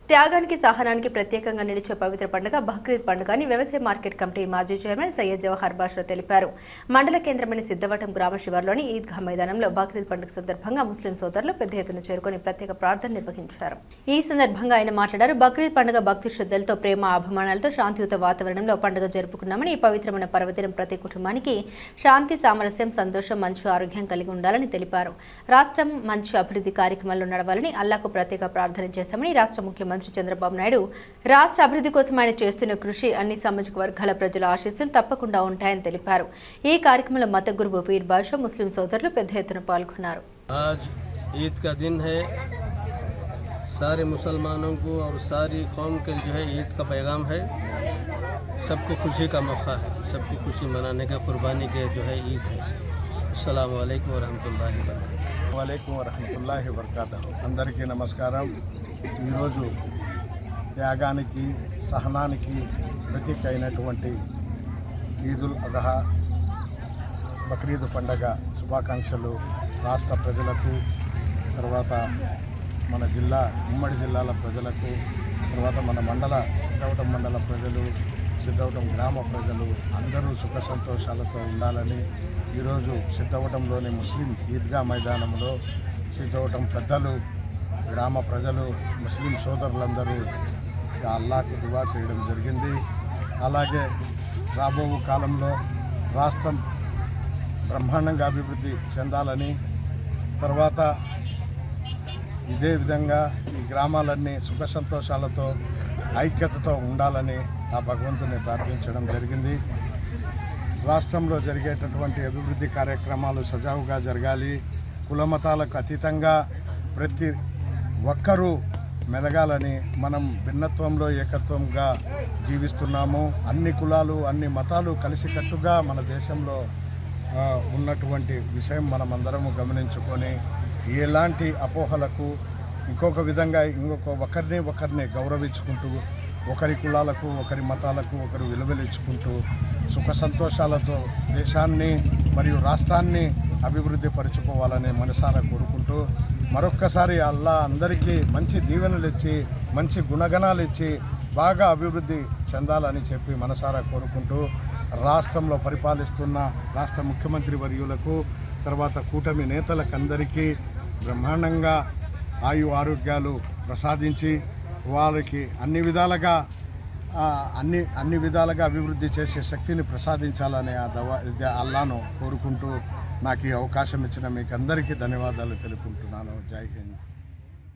త్యాగానికి సహనానికి ప్రత్యేకంగా నిలిచే పవిత్ర పండుగ బక్రీద్ పండుగని వ్యవసాయ మార్కెట్ కమిటీ మాజీ చైర్మన్ సయ్యద్ జవహర్ బాషా తెలిపారు. మండల కేంద్రమైన సిద్ధవటం గ్రామ శివార్లోని ఈద్గా మైదానంలో బక్రీద్ పండుగ సందర్భంగా ముస్లిం సోదరులు పెద్ద ఎత్తున చేరుకుని ప్రత్యేక ప్రార్థన నిర్వహించారు. ఈ సందర్భంగా ఆయన మాట్లాడారు. బక్రీద్ పండుగ భక్తి శ్రద్ధలతో ప్రేమ అభిమానాలతో శాంతియుత వాతావరణంలో పండుగ జరుపుకున్నామని, ఈ పవిత్రమైన పర్వదినం ప్రతి కుటుంబానికి శాంతి, సామరస్యం, సంతోషం, మంచి ఆరోగ్యం కలిగి ఉండాలని తెలిపారు. రాష్ట్రం మంచి అభివృద్ధి కార్యక్రమాల్లో నడవాలని అల్లాహకు ప్రత్యేక ప్రార్థన చేశామని రాష్ట్ర ముఖ్యమంత్రి చంద్రబాబు నాయుడు రాష్ట్ర అభివృద్ధి కోసం ఆయన చేస్తున్న కృషి అన్ని సామాజిక వర్గాల ప్రజల ఆశీస్సులు తప్పకుండా ఉంటాయని తెలిపారు. ఈ కార్యక్రమంలో మత గురువు వీర్ బాషా, ముస్లిం సోదరులు పెద్ద ఎత్తున పాల్గొన్నారు. ईद का दिन है, सारे मुसलमानों को और सारी कौम के जो है ईद का पैगाम है। सबको खुशी का मौका है, सबकी खुशी मनाने का, कुर्बानी के जो है ईद है। अस्सलामु अलैकुम वरहमतुल्लाहि वबरकातुहू। वालेकुम वरहमतुल्लाहि वबरकातुहू। అందరికీ నమస్కారం. ఈరోజు త్యాగానికి సహనానికి ప్రతీక అయినటువంటి ఈదుల్ అజహా బక్రీద్ పండగ శుభాకాంక్షలు రాష్ట్ర ప్రజలకు, తర్వాత మన జిల్లా ఉమ్మడి జిల్లాల ప్రజలకు, తర్వాత మన సిద్ధవటం మండల ప్రజలు, సిద్ధవటం గ్రామ ప్రజలు అందరూ సుఖ సంతోషాలతో ఉండాలని ఈరోజు సిద్ధవటంలోని ముస్లిం ఈద్గా మైదానంలో సిద్ధవటం పెద్దలు, గ్రామ ప్రజలు, ముస్లిం సోదరులందరూ అల్లాహకు దువా చేయడం జరిగింది. అలాగే రాబో కాలంలో రాష్ట్రం బ్రహ్మాండంగా అభివృద్ధి చెందాలని, తర్వాత ఇదే విధంగా ఈ గ్రామాలన్నీ సుఖ సంతోషాలతో ఐక్యతతో ఉండాలని ఆ భగవంతుని ప్రార్థించడం జరిగింది. రాష్ట్రంలో జరిగేటటువంటి అభివృద్ధి కార్యక్రమాలు సజావుగా జరగాలి. కులమతాలకు అతీతంగా ప్రతి ఒక్కరూ మెలగాలని, మనం భిన్నత్వంలో ఏకత్వంగా జీవిస్తున్నాము. అన్ని కులాలు, అన్ని మతాలు కలిసికట్టుగా మన దేశంలో ఉన్నటువంటి విషయం మనమందరము గమనించుకొని ఎలాంటి అపోహలకు, ఇంకొక విధంగా ఒకరిని గౌరవించుకుంటూ, ఒకరి కులాలకు, ఒకరి మతాలకు ఒకరు విలువలించుకుంటూ సుఖ సంతోషాలతో దేశాన్ని మరియు రాష్ట్రాన్ని అభివృద్ధి పరుచుకోవాలని మనసారా కోరుకుంటూ, మరొక్కసారి అల్లా అందరికీ మంచి దీవెనలు ఇచ్చి, మంచి గుణగణాలు ఇచ్చి బాగా అభివృద్ధి చెందాలని చెప్పి మనసారా కోరుకుంటూ, రాష్ట్రంలో పరిపాలిస్తున్న రాష్ట్ర ముఖ్యమంత్రి వర్యులకు, తర్వాత కూటమి నేతలకందరికీ బ్రహ్మాండంగా ఆరోగ్యాలు ప్రసాదించి వారికి అన్ని విధాలుగా అభివృద్ధి చేసే శక్తిని ప్రసాదించాలని అల్లాను కోరుకుంటూ నాకు ఈ అవకాశం ఇచ్చిన మీకు అందరికీ ధన్యవాదాలు తెలుపుకుంటున్నాను. జై హింద్.